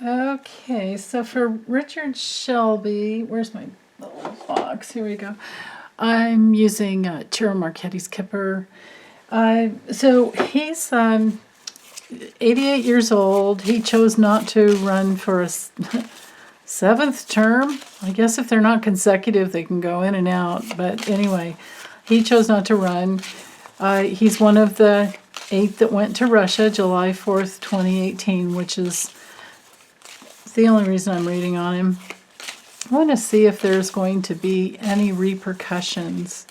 Okay, so for Richard Shelby, where's my little box? Here we go. I'm using Tiro Marchetti's Kipper. So he's 88 years old. He chose not to run for a seventh term. I guess if they're not consecutive, they can go in and out. But anyway, he chose not to run. He's one of the 8 that went to Russia July 4th, 2018, which is the only reason I'm reading on him. I want to see if there's going to be any repercussions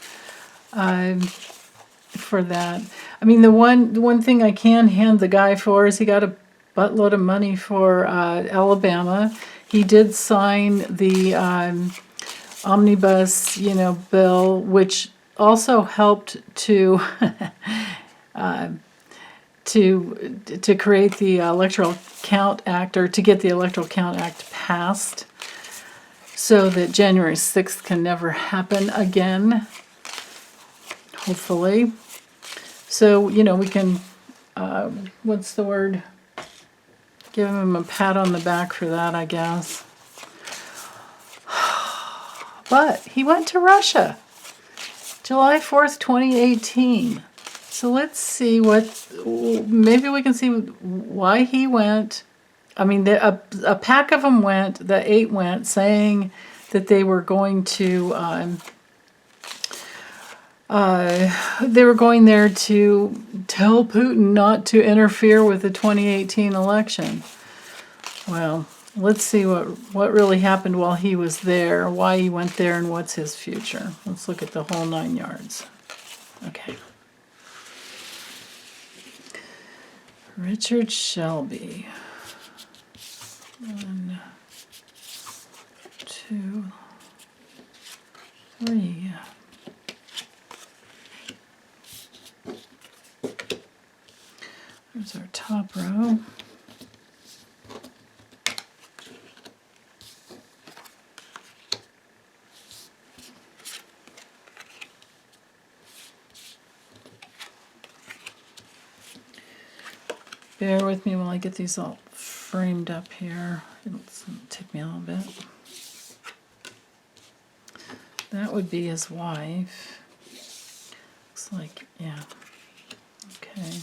for that. I mean, the one thing I can hand the guy for is he got a buttload of money for Alabama. He did sign the omnibus, bill, which also helped to to create the Electoral Count Act, or to get the Electoral Count Act passed, so that January 6th can never happen again, hopefully. So, we can, what's the word? Give him a pat on the back for that, I guess. But he went to Russia, July 4th, 2018. So let's see maybe we can see why he went. I mean, a pack of them went, the 8 went, saying that they were going to, they were going there to tell Putin not to interfere with the 2018 election. Well, let's see what really happened while he was there, why he went there, and what's his future. Let's look at the whole 9 yards. Okay. Richard Shelby. 1, 2, 3. There's our top row. Bear with me while I get these all framed up here. It'll take me a little bit. That would be his wife. Looks like, yeah. Okay.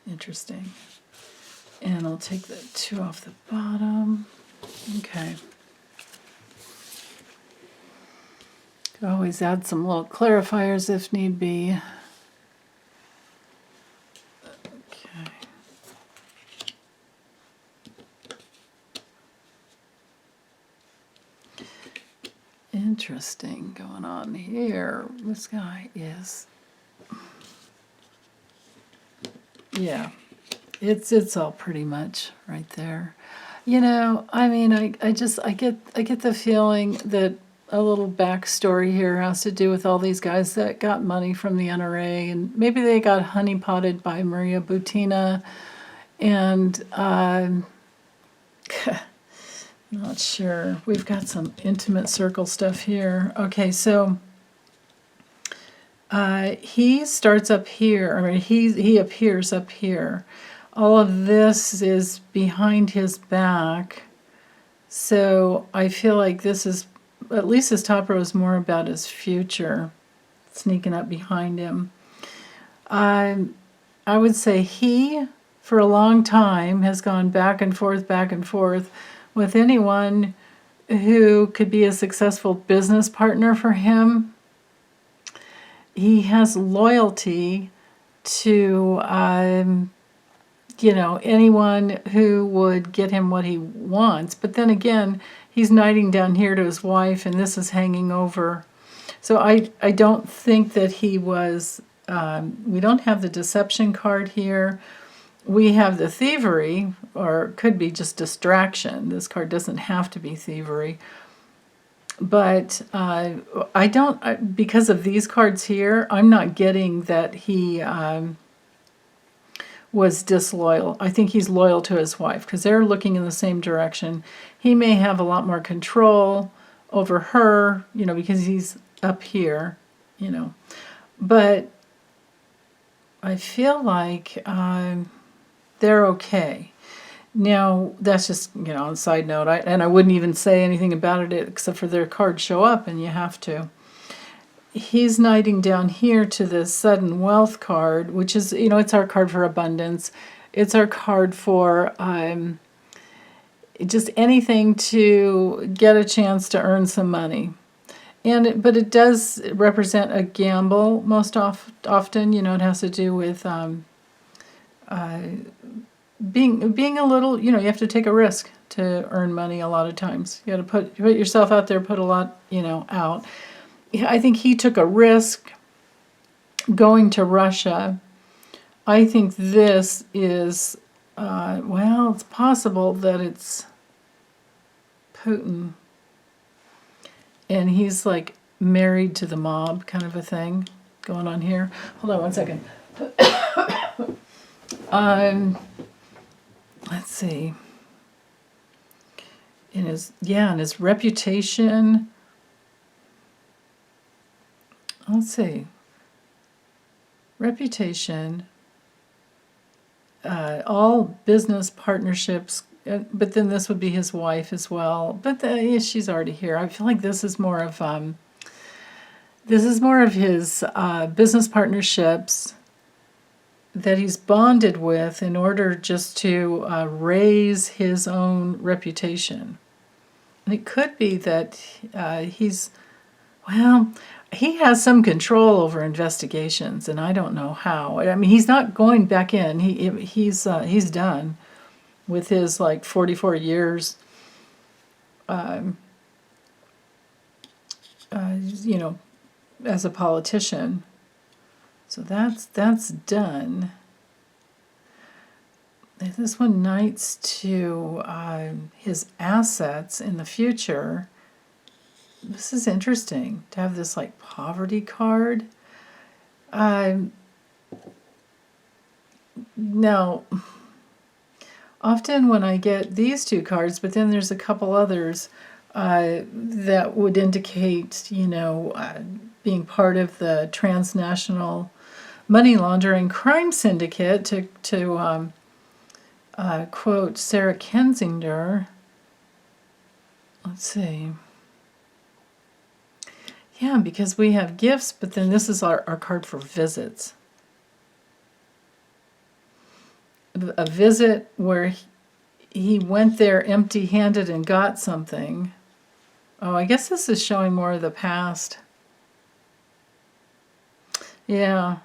Interesting. And I'll take the 2 off the bottom. Okay. Could always add some little clarifiers if need be. Okay. Interesting going on here. This guy is, yeah, it's all pretty much right there. I mean, I get the feeling that a little backstory here has to do with all these guys that got money from the NRA, and maybe they got honeypotted by Maria Butina, and not sure. We've got some intimate circle stuff here. Okay, so he starts up here. I mean, he appears up here. All of this is behind his back. So I feel like this is, at least his top row is more about his future, sneaking up behind him. I would say he, for a long time, has gone back and forth with anyone who could be a successful business partner for him. He has loyalty to, anyone who would get him what he wants. But then again, he's knighting down here to his wife, and this is hanging over. So I don't think that he was, we don't have the deception card here. We have the thievery, or it could be just distraction. This card doesn't have to be thievery. But I don't, because of these cards here, I'm not getting that he was disloyal. I think he's loyal to his wife because they're looking in the same direction. He may have a lot more control over her, because he's up here, But I feel like they're okay. Now, that's just, on a side note, and I wouldn't even say anything about it except for their cards show up and you have to. He's knighting down here to the sudden wealth card, which is, it's our card for abundance. It's our card for just anything to get a chance to earn some money. But it does represent a gamble most often. It has to do with being a little, you have to take a risk to earn money a lot of times. You got to put yourself out there, put a lot, out. I think he took a risk going to Russia. I think this is, it's possible that it's Putin. And he's like married to the mob kind of a thing going on here. Hold on one second. Let's see. In his reputation. Let's see. Reputation. All business partnerships, but then this would be his wife as well. But she's already here. I feel like this is more of his business partnerships that he's bonded with in order just to raise his own reputation. And it could be that he has some control over investigations, and I don't know how. I mean, he's not going back in. He's done with his 44 years. As a politician. So that's done. This one knights to his assets in the future. This is interesting to have this poverty card. Now, often when I get these two cards, but then there's a couple others that would indicate, being part of the transnational money laundering crime syndicate, to quote Sarah Kensinger. Let's see. Yeah, because we have gifts, but then this is our card for visits. A visit where he went there empty-handed and got something. Oh, I guess this is showing more of the past. Yeah.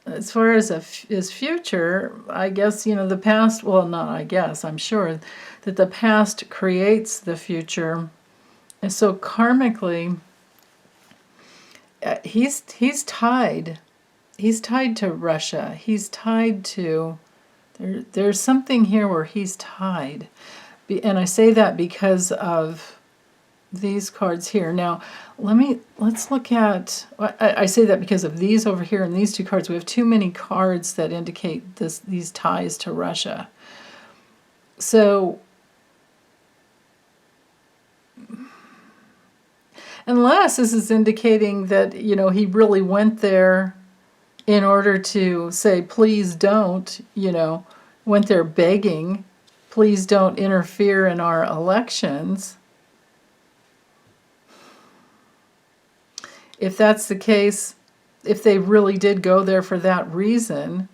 As far as his future, I guess, the past, well, not I guess, I'm sure that the past creates the future. And so karmically, he's tied. He's tied to Russia. He's tied to, there's something here where he's tied. And I say that because of these cards here. Now, let's look at, I say that because of these over here and these two cards. We have too many cards that indicate these ties to Russia. So, unless this is indicating that, he really went there in order to say, please don't, went there begging, please don't interfere in our elections. If that's the case, if they really did go there for that reason,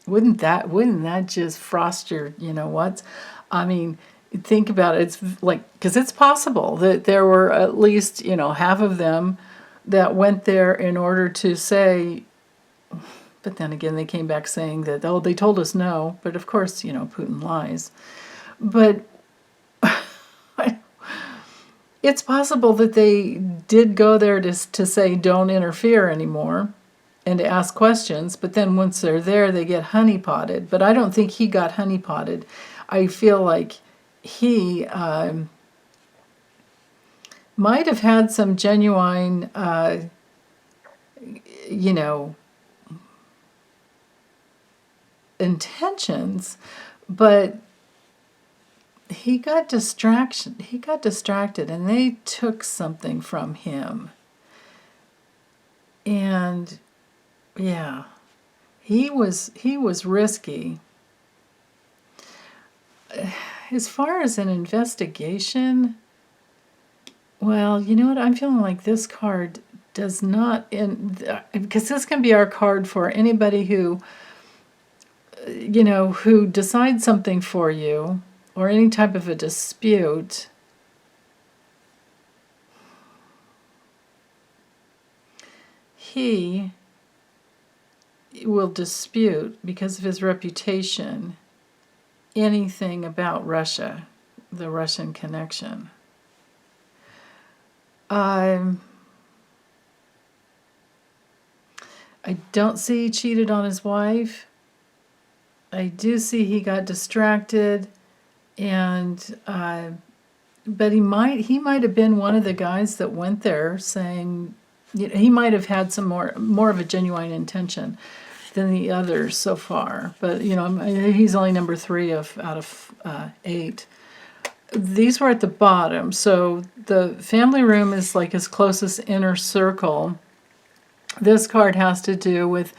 wouldn't that just frost your, what? I mean, think about it. It's because it's possible that there were at least, half of them that went there in order to say, but then again, they came back saying that, they told us no. But of course, Putin lies. But it's possible that they did go there to say don't interfere anymore and to ask questions. But then once they're there, they get honeypotted. But I don't think he got honeypotted. I feel like he might have had some genuine, intentions, but he got distracted, and they took something from him. And Yeah. He was risky. As far as an investigation, well, you know what? I'm feeling like this card does not, because this can be our card for anybody who, who decides something for you, or any type of a dispute. He will dispute, because of his reputation, anything about Russia, the Russian connection. I don't see he cheated on his wife. I do see he got distracted, and but he might have been one of the guys that went there saying, he might have had some more of a genuine intention than the others so far. But he's only number 3 out of 8. These were at the bottom, so the family room is like his closest inner circle. This card has to do with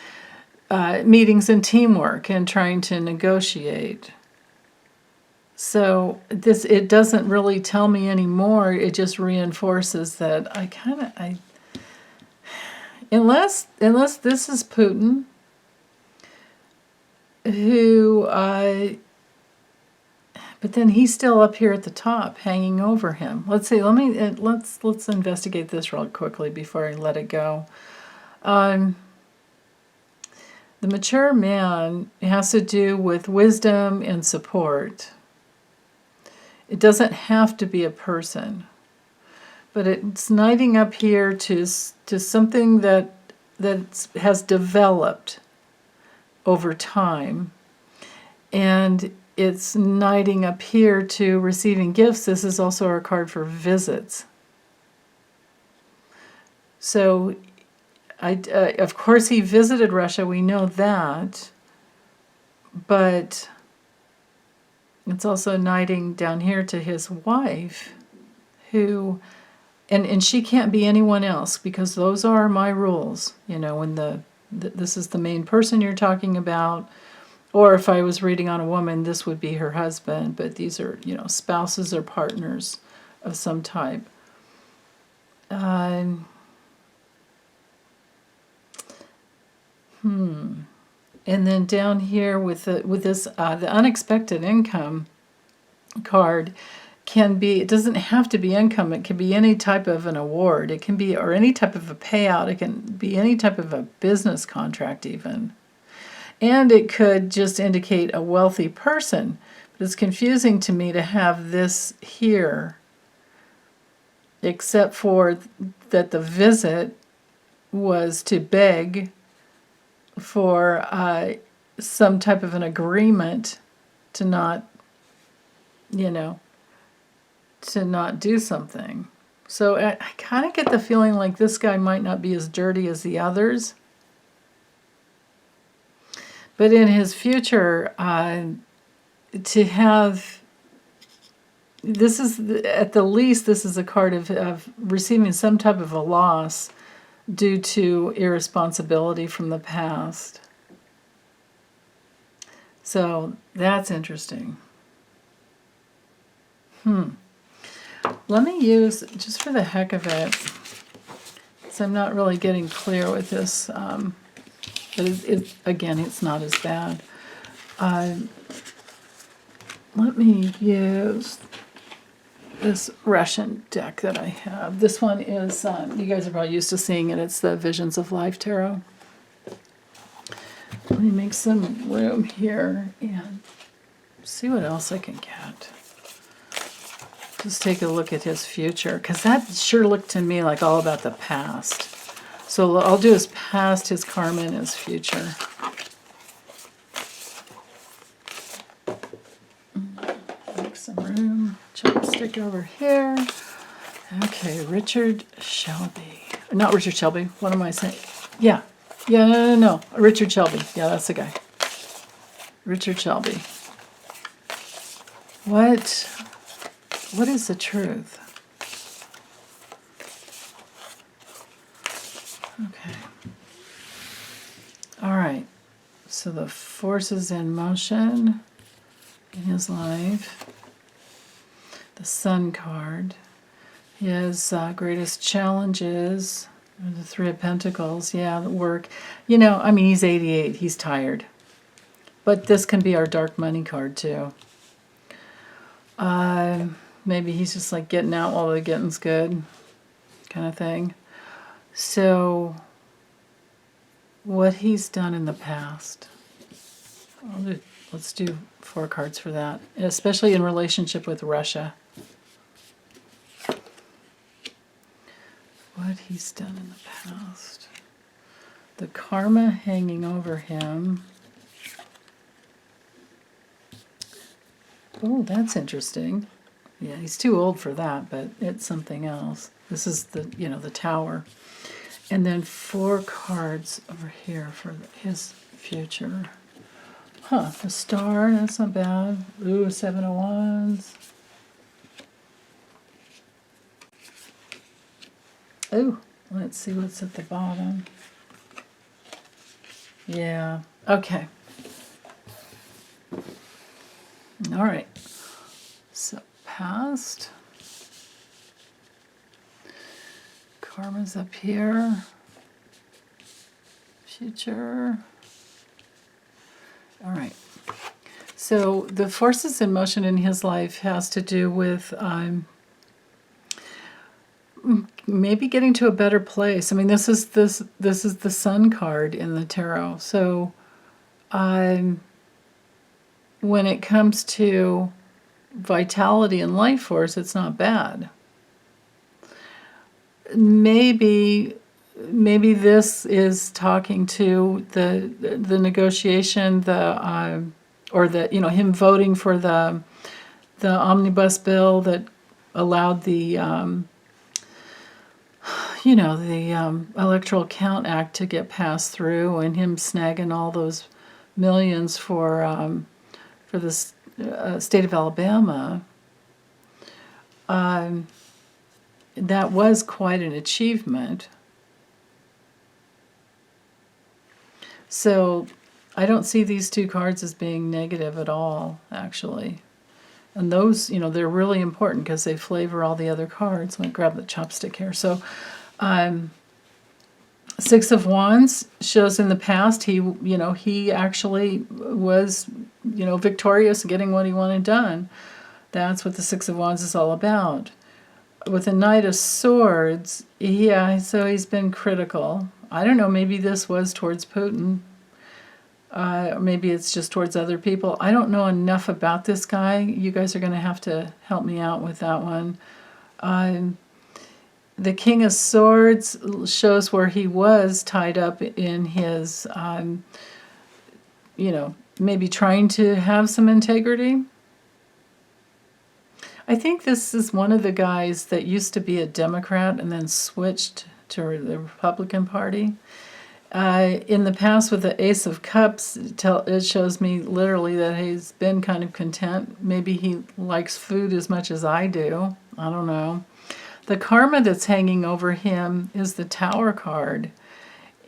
meetings and teamwork and trying to negotiate. So it doesn't really tell me anymore. It just reinforces that unless this is Putin, who but then he's still up here at the top, hanging over him. Let's see. Let's investigate this real quickly before I let it go. The mature man has to do with wisdom and support. It doesn't have to be a person, but it's knighting up here to something that has developed over time, and it's knighting up here to receiving gifts. This is also our card for visits. So, of course, he visited Russia. We know that, but it's also knighting down here to his wife, who, and she can't be anyone else, because those are my rules. When this is the main person you're talking about, or if I was reading on a woman, this would be her husband. But these are, spouses or partners of some type. And then down here with this the unexpected income card it doesn't have to be income. It can be any type of an award. It can be, or any type of a payout. It can be any type of a business contract even. And it could just indicate a wealthy person. But it's confusing to me to have this here, except for that the visit was to beg for some type of an agreement to not, to not do something. So I kind of get the feeling like this guy might not be as dirty as the others. But in his future, to have, this is, at the least, this is a card of receiving some type of a loss due to irresponsibility from the past. So that's interesting. Let me use, just for the heck of it, so I'm not really getting clear with this, but again, it's not as bad. Let me use this Russian deck that I have. This one is, you guys are probably used to seeing it. It's the Visions of Life Tarot. Let me make some room here and see what else I can get. Just take a look at his future, because that sure looked to me like all about the past. So I'll do his past, his karma, and his future. Make some room. Chopstick over here. Okay, Richard Shelby. Not Richard Shelby. What am I saying? Yeah. No. Richard Shelby. Yeah, that's the guy. Richard Shelby. What is the truth? Okay. so the forces in motion in his life. The Sun card. His greatest challenges are the Three of Pentacles. Yeah, the work. You know, I mean, he's 88. He's tired. But this can be our dark money card, too. Maybe he's just like getting out while the getting's good kind of thing. So, what he's done in the past. Let's do 4 cards for that, especially in relationship with Russia. What he's done in the past. The karma hanging over him. Oh, that's interesting. Yeah, he's too old for that, but it's something else. This is the, you know, the Tower. And then 4 cards over here for his future. Huh, the Star, that's not bad. Ooh, 7 of Wands. Oh, let's see what's at the bottom. Yeah, okay. All right. So, past. Karma's up here. Future. All right. So, the forces in motion in his life has to do with maybe getting to a better place. I mean, this is the Sun card in the tarot. So, when it comes to vitality and life force, it's not bad. Maybe this is talking to the negotiation, or the, you know, him voting for the omnibus bill that allowed the Electoral Count Act to get passed through, and him snagging all those millions for the state of Alabama. That was quite an achievement. So I don't see these 2 cards as being negative at all, actually. And those, you know, they're really important because they flavor all the other cards. Let me grab the chopstick here. So, 6 of Wands shows in the past he actually was, victorious, getting what he wanted done. That's what the 6 of Wands is all about. With the Knight of Swords, yeah, so he's been critical. I don't know, maybe this was towards Putin. Maybe it's just towards other people. I don't know enough about this guy. You guys are going to have to help me out with that one. The King of Swords shows where he was tied up in his, maybe trying to have some integrity. I think this is one of the guys that used to be a Democrat and then switched to the Republican Party. In the past with the Ace of Cups, it shows me literally that he's been kind of content. Maybe he likes food as much as I do. I don't know. The karma that's hanging over him is the Tower card.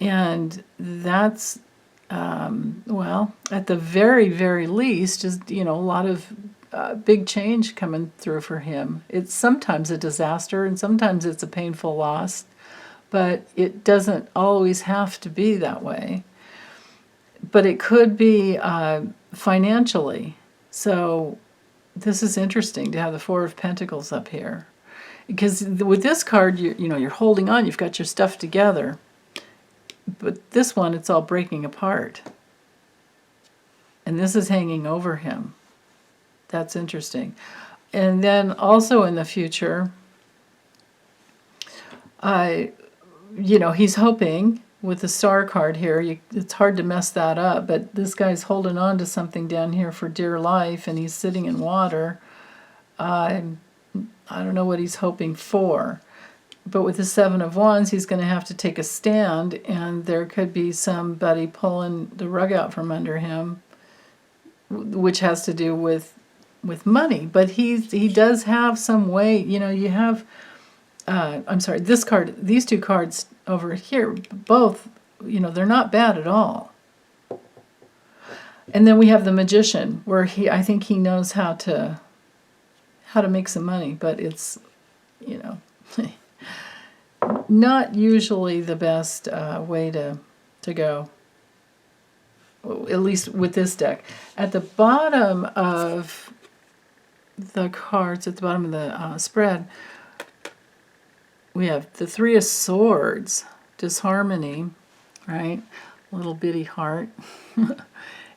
And that's, at the very, very least, is, a lot of big change coming through for him. It's sometimes a disaster and sometimes it's a painful loss, but it doesn't always have to be that way. But it could be financially. So this is interesting to have the 4 of Pentacles up here. Because with this card, you're holding on, you've got your stuff together. But this one, it's all breaking apart. And this is hanging over him. That's interesting. And then also in the future, he's hoping with the Star card here, it's hard to mess that up, but this guy's holding on to something down here for dear life, and he's sitting in water. I don't know what he's hoping for. But with the 7 of Wands, he's going to have to take a stand, and there could be somebody pulling the rug out from under him, which has to do with money. But he does have some way, you have, this card, these 2 cards over here, both, they're not bad at all. And then we have the magician, where I think he knows how to make some money, but it's, you know, not usually the best way to go, at least with this deck. At the bottom of the cards, at the bottom of the spread, we have the Three of Swords, disharmony, right? Little bitty heart.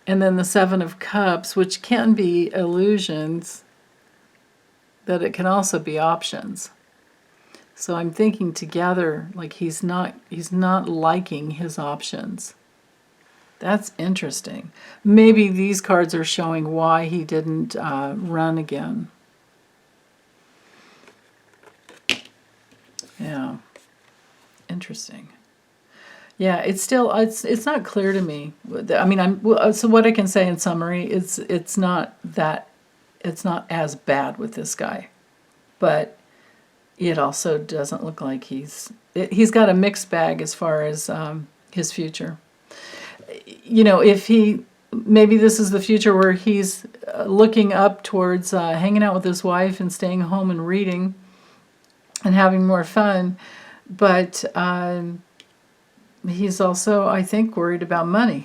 And then the Seven of Cups, which can be illusions, but it can also be options. So I'm thinking together, like he's not liking his options. That's interesting. Maybe these cards are showing why he didn't run again. Yeah, interesting. Yeah, it's still it's not clear to me. I mean, so what I can say in summary is it's not as bad with this guy, but it also doesn't look like he's got a mixed bag as far as his future. You know, maybe this is the future where he's looking up towards hanging out with his wife and staying home and reading and having more fun, but he's also, I think, worried about money.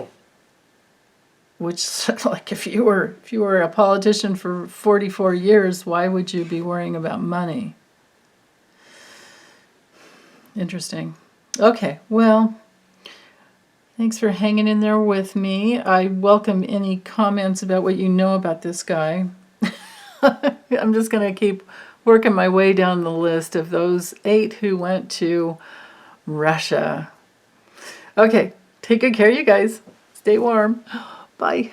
Which, like, if you were a politician for 44 years, why would you be worrying about money? Interesting. Okay, well, thanks for hanging in there with me. I welcome any comments about what you know about this guy. I'm just going to keep working my way down the list of those 8 who went to Russia. Okay, take good care, you guys. Stay warm. Bye.